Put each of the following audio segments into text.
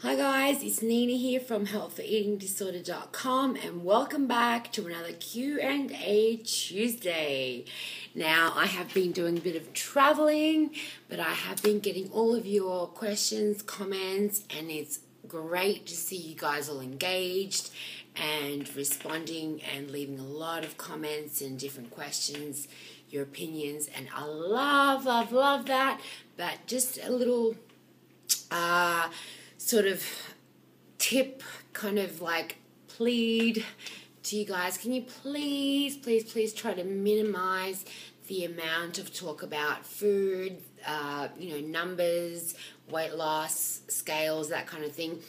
Hi guys, it's Nina here from healthforeatingdisorder.com and welcome back to another Q&A Tuesday. Now, I have been doing a bit of traveling, but I have been getting all of your questions, comments, and it's great to see you guys all engaged and responding and leaving a lot of comments and different questions, your opinions, and I love that. But just a little sort of tip, kind of like plead to you guys. Can you please try to minimize the amount of talk about food, numbers, weight loss, scales, that kind of thing.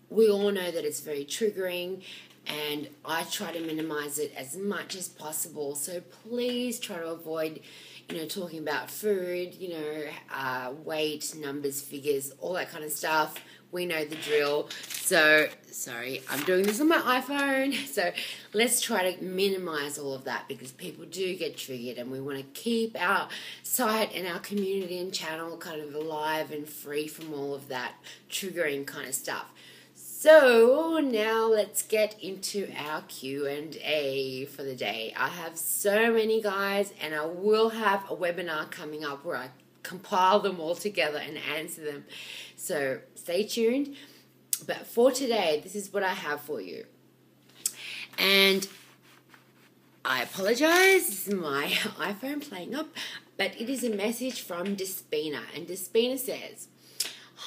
We all know that it's very triggering, and I try to minimize it as much as possible. So please try to avoid talking about food, weight, numbers, figures, all that kind of stuff. We know the drill. So, sorry, I'm doing this on my iPhone. So let's try to minimize all of that because people do get triggered, and we want to keep our site and our community and channel kind of alive and free from all of that triggering kind of stuff. So now let's get into our Q&A for the day. I have so many guys, and I will have a webinar coming up where I compile them all together and answer them. So stay tuned. But for today, this is what I have for you. And I apologize, this is my iPhone playing up, but it is a message from Despina. And Despina says,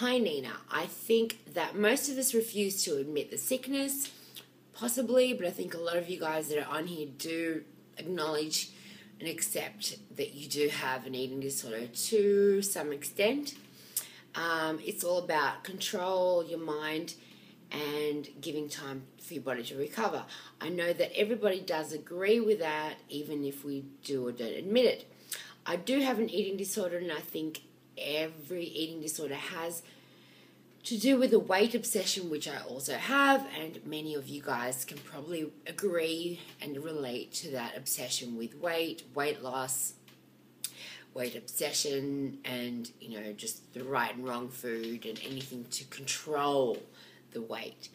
"Hi Nina, I think that most of us refuse to admit the sickness, possibly, but I think a lot of you guys that are on here do acknowledge and accept that you do have an eating disorder to some extent. It's all about control, your mind, and giving time for your body to recover. I know that everybody does agree with that, even if we do or don't admit it. I do have an eating disorder, and I think every eating disorder has to do with a weight obsession, which I also have, and many of you guys can probably agree and relate to that obsession with weight, weight loss, weight obsession, and just the right and wrong food and anything to control the weight.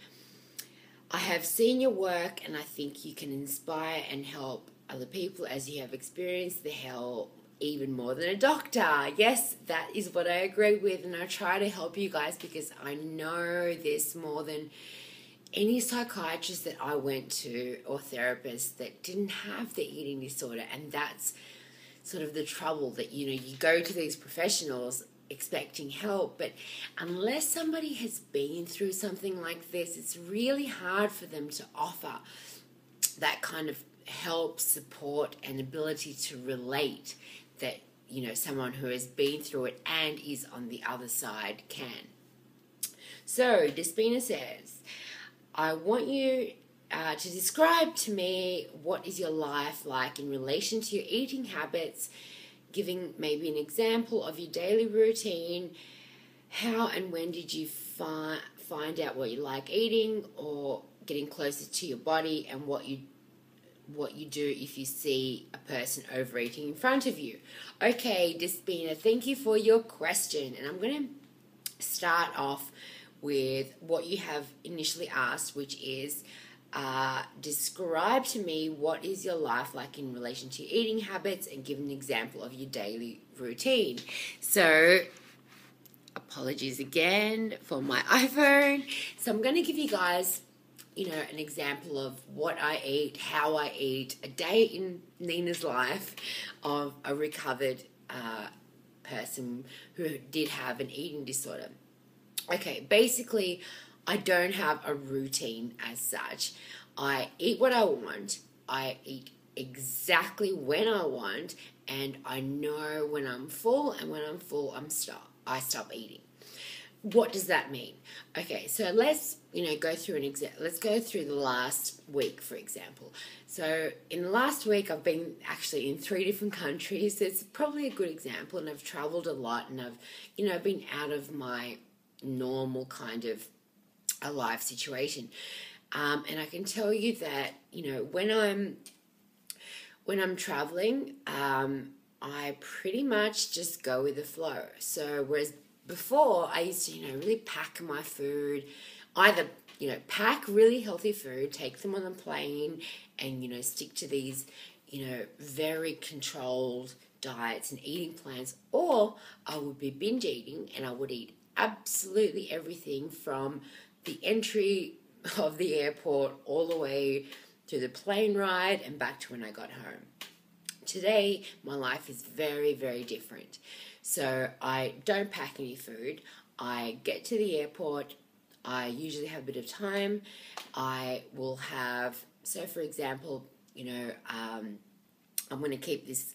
I have seen your work, and I think you can inspire and help other people as you have experienced the hell even more than a doctor." Yes, that is what I agree with, and I try to help you guys because I know this more than any psychiatrist that I went to or therapist that didn't have the eating disorder. And that's sort of the trouble, that you go to these professionals expecting help, but unless somebody has been through something like this, it's really hard for them to offer that kind of help, support, and ability to relate that someone who has been through it and is on the other side can. So Despina says, "I want you to describe to me what is your life like in relation to your eating habits, giving maybe an example of your daily routine. How and when did you find out what you like eating or getting closer to your body, and what you do if you see a person overeating in front of you?" Okay, Despina, thank you for your question. And I'm going to start off with what you have initially asked, which is describe to me what is your life like in relation to your eating habits and give an example of your daily routine. So apologies again for my iPhone. So I'm going to give you guys an example of what I eat, how I eat, a day in Nina's life of a recovered person who did have an eating disorder. Okay, basically, I don't have a routine as such. I eat what I want. I eat exactly when I want, and I know when I'm full, and when I'm full, I stop eating. What does that mean? Okay, so let's go through let's go through the last week, for example. So in the last week, I've been actually in 3 different countries. So it's probably a good example, and I've traveled a lot, and I've been out of my normal kind of a life situation. And I can tell you that when I'm traveling, I pretty much just go with the flow. So whereas before I used to, really pack my food, either, pack really healthy food, take them on the plane and, stick to these, very controlled diets and eating plans, or I would be binge eating and I would eat absolutely everything from the entry of the airport all the way to the plane ride and back to when I got home. Today, my life is very, very different. So I don't pack any food. I get to the airport. I usually have a bit of time. I will have, so for example, I'm going to keep this,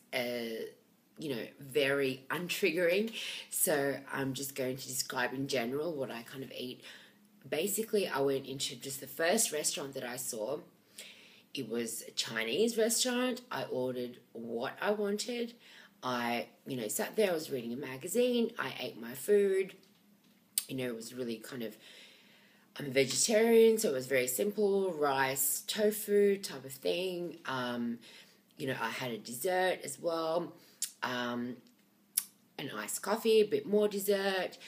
very untriggering. So I'm just going to describe in general what I kind of eat. Basically, I went into just the first restaurant that I saw. It was a Chinese restaurant. I ordered what I wanted. I, sat there. I was reading a magazine. I ate my food. It was really kind of, I'm a vegetarian, so it was very simple, rice, tofu type of thing. I had a dessert as well, an iced coffee, a bit more dessert,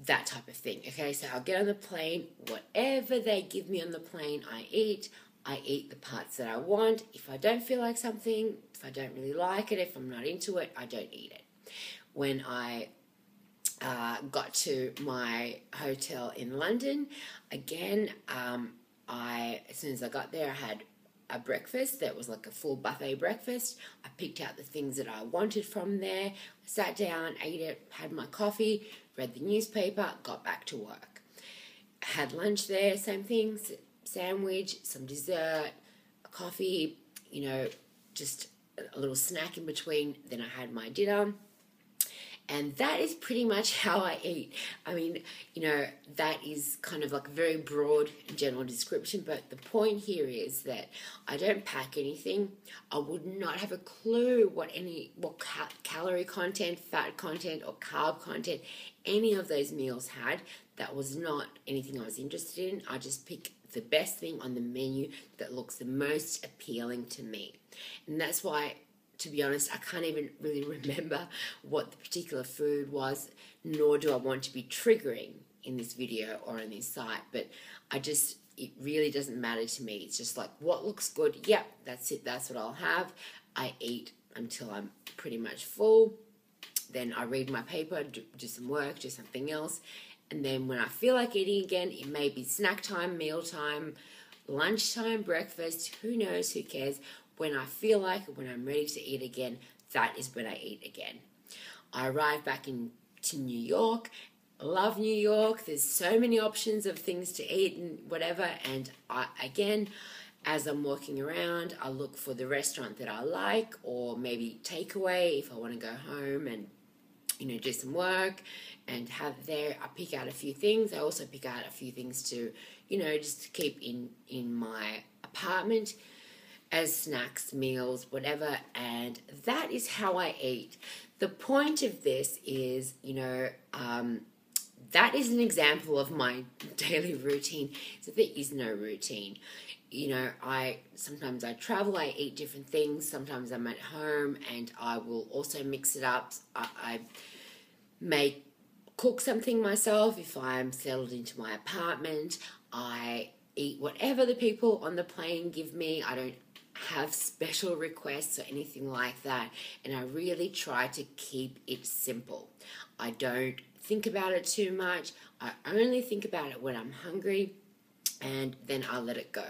that type of thing. Okay, so I'll get on the plane. Whatever they give me on the plane, I eat. I eat the parts that I want. If I don't feel like something, if I don't really like it, if I'm not into it, I don't eat it. When I got to my hotel in London, again, as soon as I got there, I had a breakfast that was like a full buffet breakfast. I picked out the things that I wanted from there, sat down, ate it, had my coffee, read the newspaper, got back to work. Had lunch there, same things. Sandwich, some dessert, a coffee, just a little snack in between. Then I had my dinner. And that is pretty much how I eat. I mean, that is kind of like a very broad and general description, but the point here is that I don't pack anything. I would not have a clue what calorie content, fat content, or carb content any of those meals had. That was not anything I was interested in. I just pick the best thing on the menu that looks the most appealing to me. And that's why, to be honest, I can't even really remember what the particular food was, nor do I want to be triggering in this video or on this site. But it really doesn't matter to me. It's just like, what looks good? Yep, that's it. That's what I'll have. I eat until I'm pretty much full. Then I read my paper, do some work, do something else. And then when I feel like eating again, it may be snack time, meal time, lunchtime, breakfast, who knows, who cares. When I feel like it, when I'm ready to eat again, that is when I eat again. I arrived back to New York. Love New York. There's so many options of things to eat and whatever. And again, as I'm walking around, I look for the restaurant that I like, or maybe takeaway if I want to go home and do some work and have there. I pick out a few things. I also pick out a few things to, just to keep in my apartment as snacks, meals, whatever. And that is how I eat. The point of this is, that is an example of my daily routine. So there is no routine. Sometimes I travel, I eat different things. Sometimes I'm at home and I will also mix it up. I may cook something myself if I'm settled into my apartment. I eat whatever the people on the plane give me. I don't have special requests or anything like that. And I really try to keep it simple. I don't think about it too much. I only think about it when I'm hungry, and then I let it go.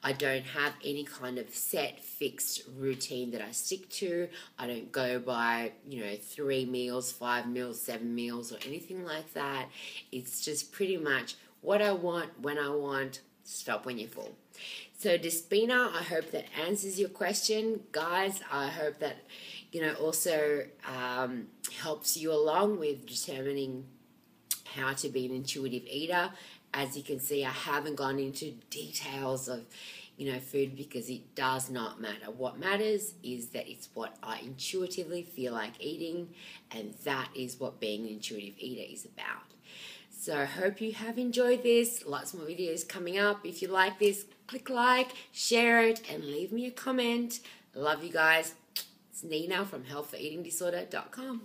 I don't have any kind of set, fixed routine that I stick to. I don't go by, 3 meals, 5 meals, 7 meals, or anything like that. It's just pretty much what I want, when I want, stop when you're full. So Despina, I hope that answers your question. Guys, I hope that, also helps you along with determining how to be an intuitive eater. As you can see, I haven't gone into details of, food, because it does not matter. What matters is that it's what I intuitively feel like eating, and that is what being an intuitive eater is about. So I hope you have enjoyed this. Lots more videos coming up. If you like this, click like, share it, and leave me a comment. Love you guys. It's Nina from healthforeatingdisorder.com.